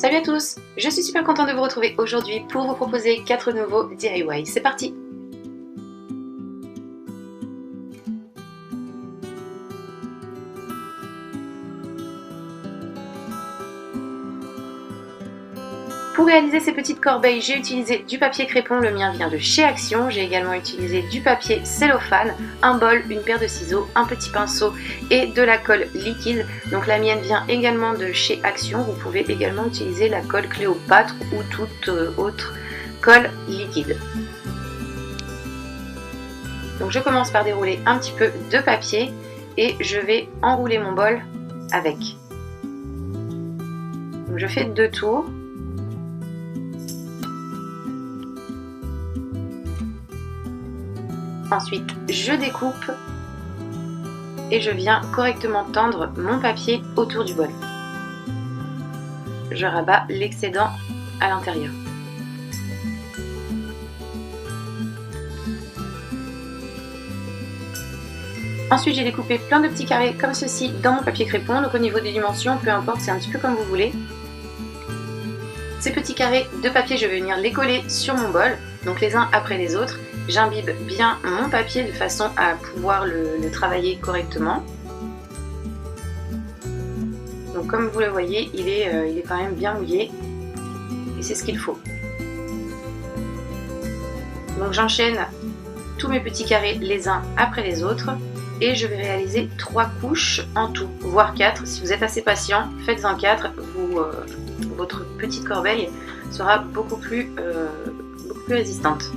Salut à tous, je suis super contente de vous retrouver aujourd'hui pour vous proposer 4 nouveaux DIY. C'est parti! Pour réaliser ces petites corbeilles, j'ai utilisé du papier crépon, le mien vient de chez Action. J'ai également utilisé du papier cellophane, un bol, une paire de ciseaux, un petit pinceau et de la colle liquide. Donc la mienne vient également de chez Action. Vous pouvez également utiliser la colle Cléopâtre ou toute autre colle liquide. Donc je commence par dérouler un petit peu de papier et je vais enrouler mon bol avec. Donc je fais 2 tours. Ensuite, je découpe et je viens correctement tendre mon papier autour du bol. Je rabats l'excédent à l'intérieur. Ensuite, j'ai découpé plein de petits carrés comme ceci dans mon papier crépon. Donc au niveau des dimensions, peu importe, c'est un petit peu comme vous voulez. Ces petits carrés de papier, je vais venir les coller sur mon bol, donc les uns après les autres. J'imbibe bien mon papier de façon à pouvoir le travailler correctement. Donc comme vous le voyez, il est quand même bien mouillé et c'est ce qu'il faut. Donc j'enchaîne tous mes petits carrés les uns après les autres et je vais réaliser 3 couches en tout, voire 4. Si vous êtes assez patient, faites-en 4. Votre petite corbeille sera beaucoup plus résistante.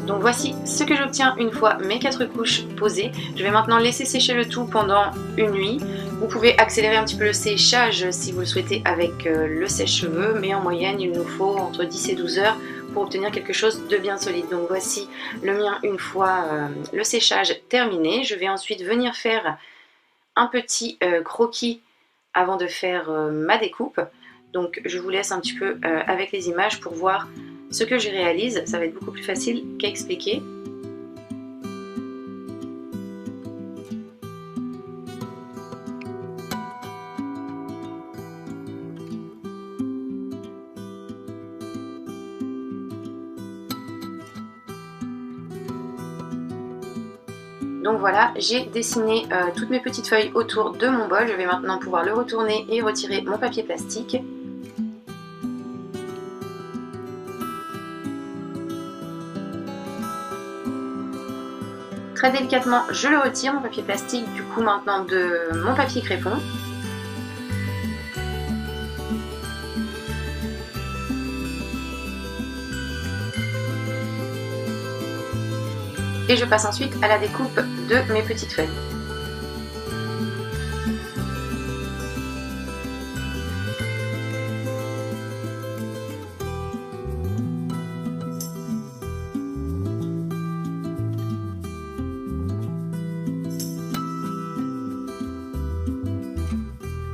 Donc voici ce que j'obtiens une fois mes 4 couches posées. Je vais maintenant laisser sécher le tout pendant une nuit. Vous pouvez accélérer un petit peu le séchage si vous le souhaitez avec le sèche-cheveux, mais en moyenne il nous faut entre 10 et 12 heures pour obtenir quelque chose de bien solide. Donc voici le mien une fois le séchage terminé. Je vais ensuite venir faire un petit croquis avant de faire ma découpe. Donc je vous laisse un petit peu avec les images pour voir ce que je réalise. Ça va être beaucoup plus facile qu'à expliquer. Donc voilà, j'ai dessiné toutes mes petites feuilles autour de mon bol. Je vais maintenant pouvoir le retourner et retirer mon papier plastique. Très délicatement, je le retire, mon papier plastique, du coup maintenant de mon papier crépon. Et je passe ensuite à la découpe de mes petites feuilles.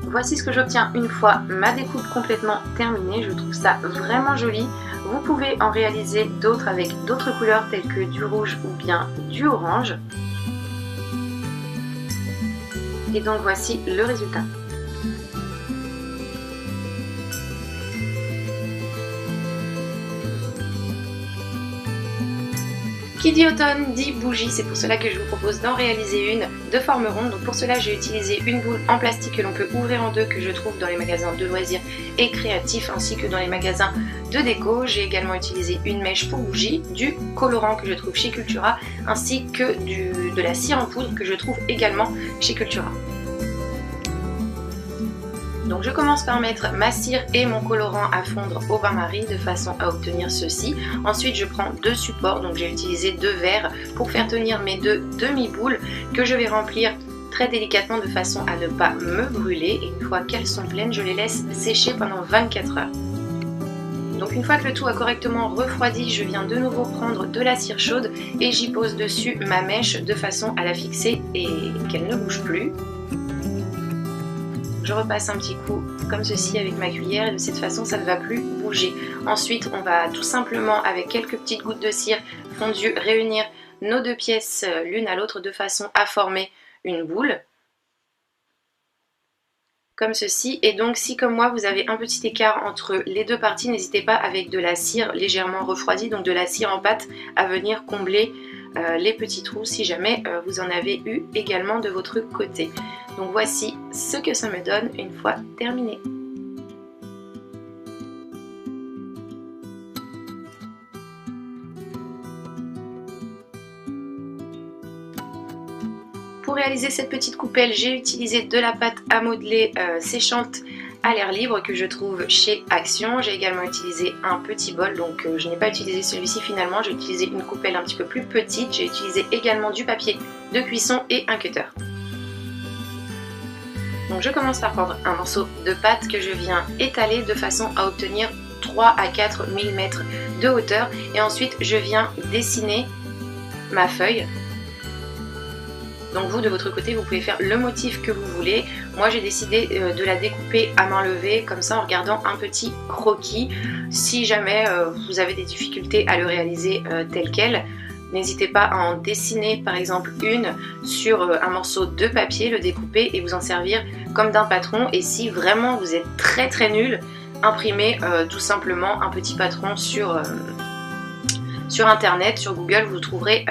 Voici ce que j'obtiens une fois ma découpe complètement terminée. Je trouve ça vraiment joli. Vous pouvez en réaliser d'autres avec d'autres couleurs telles que du rouge ou bien du orange. Et donc voici le résultat. Qui dit automne dit bougie, c'est pour cela que je vous propose d'en réaliser une de forme ronde. Donc pour cela j'ai utilisé une boule en plastique que l'on peut ouvrir en deux, que je trouve dans les magasins de loisirs et créatifs ainsi que dans les magasins de déco. J'ai également utilisé une mèche pour bougie, du colorant que je trouve chez Cultura ainsi que de la cire en poudre que je trouve également chez Cultura. Donc je commence par mettre ma cire et mon colorant à fondre au bain-marie de façon à obtenir ceci. Ensuite je prends 2 supports, donc j'ai utilisé 2 verres pour faire tenir mes 2 demi-boules que je vais remplir très délicatement de façon à ne pas me brûler. Et une fois qu'elles sont pleines, je les laisse sécher pendant 24 heures. Donc une fois que le tout a correctement refroidi, je viens de nouveau prendre de la cire chaude et j'y pose dessus ma mèche de façon à la fixer et qu'elle ne bouge plus. Je repasse un petit coup comme ceci avec ma cuillère et de cette façon ça ne va plus bouger. Ensuite on va tout simplement avec quelques petites gouttes de cire fondue réunir nos deux pièces l'une à l'autre de façon à former une boule. Comme ceci, et donc si comme moi vous avez un petit écart entre les deux parties, n'hésitez pas avec de la cire légèrement refroidie, donc de la cire en pâte, à venir combler les petits trous si jamais vous en avez eu également de votre côté. Donc voici ce que ça me donne une fois terminé. Pour réaliser cette petite coupelle, j'ai utilisé de la pâte à modeler séchante à l'air libre que je trouve chez Action. J'ai également utilisé un petit bol, donc je n'ai pas utilisé celui-ci finalement, j'ai utilisé une coupelle un petit peu plus petite. J'ai utilisé également du papier de cuisson et un cutter. Donc je commence par prendre un morceau de pâte que je viens étaler de façon à obtenir 3 à 4 mm de hauteur, et ensuite je viens dessiner ma feuille. Donc vous de votre côté vous pouvez faire le motif que vous voulez. Moi j'ai décidé de la découper à main levée comme ça en regardant un petit croquis. Si jamais vous avez des difficultés à le réaliser tel quel, n'hésitez pas à en dessiner par exemple une sur un morceau de papier, le découper et vous en servir comme d'un patron. Et si vraiment vous êtes très nul, imprimez tout simplement un petit patron sur internet, sur Google, vous trouverez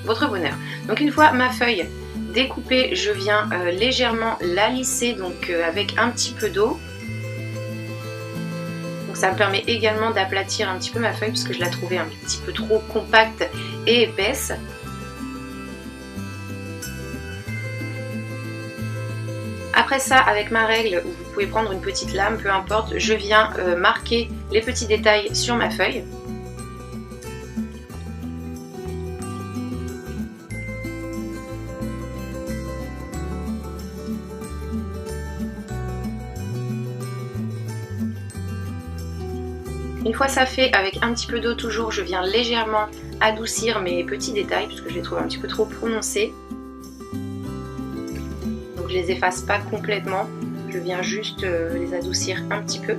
votre bonheur. Donc une fois ma feuille découpée, je viens légèrement la lisser donc avec un petit peu d'eau. Donc ça me permet également d'aplatir un petit peu ma feuille parce que je la trouvais un petit peu trop compacte et épaisse. Après ça, avec ma règle, ou vous pouvez prendre une petite lame, peu importe, je viens marquer les petits détails sur ma feuille. Une fois ça fait, avec un petit peu d'eau toujours, je viens légèrement adoucir mes petits détails puisque je les trouve un petit peu trop prononcés. Donc je les efface pas complètement, je viens juste les adoucir un petit peu.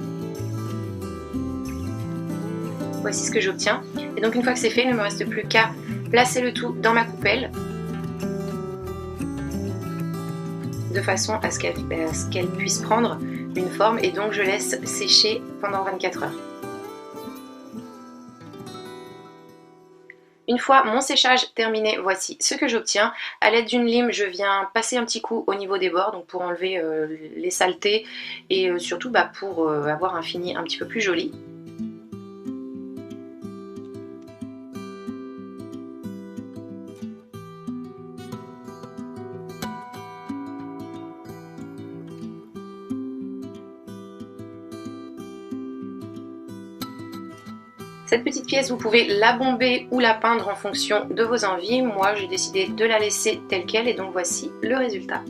Voici ce que j'obtiens. Et donc une fois que c'est fait, il ne me reste plus qu'à placer le tout dans ma coupelle de façon à ce qu'elle puisse prendre une forme, et donc je laisse sécher pendant 24 heures. Une fois mon séchage terminé, voici ce que j'obtiens. À l'aide d'une lime, je viens passer un petit coup au niveau des bords, donc pour enlever les saletés et surtout pour avoir un fini un petit peu plus joli. Cette petite pièce, vous pouvez la bomber ou la peindre en fonction de vos envies. Moi, j'ai décidé de la laisser telle qu'elle et donc voici le résultat.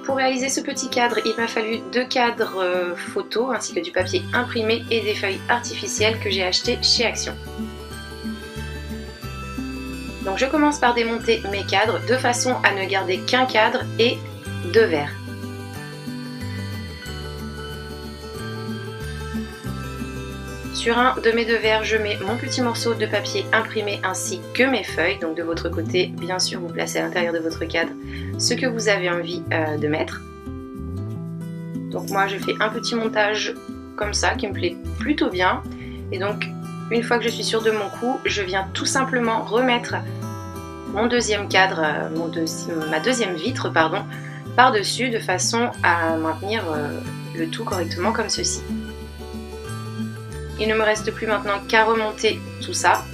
Pour réaliser ce petit cadre, il m'a fallu 2 cadres photos ainsi que du papier imprimé et des feuilles artificielles que j'ai achetées chez Action. Donc je commence par démonter mes cadres de façon à ne garder qu'un cadre et 2 verres. Sur un de mes 2 verres, je mets mon petit morceau de papier imprimé ainsi que mes feuilles. Donc de votre côté, bien sûr, vous placez à l'intérieur de votre cadre ce que vous avez envie de mettre. Donc moi, je fais un petit montage comme ça qui me plaît plutôt bien. Et donc, une fois que je suis sûre de mon coup, je viens tout simplement remettre mon deuxième cadre, ma deuxième vitre, pardon, par-dessus de façon à maintenir le tout correctement comme ceci. Il ne me reste plus maintenant qu'à remonter tout ça.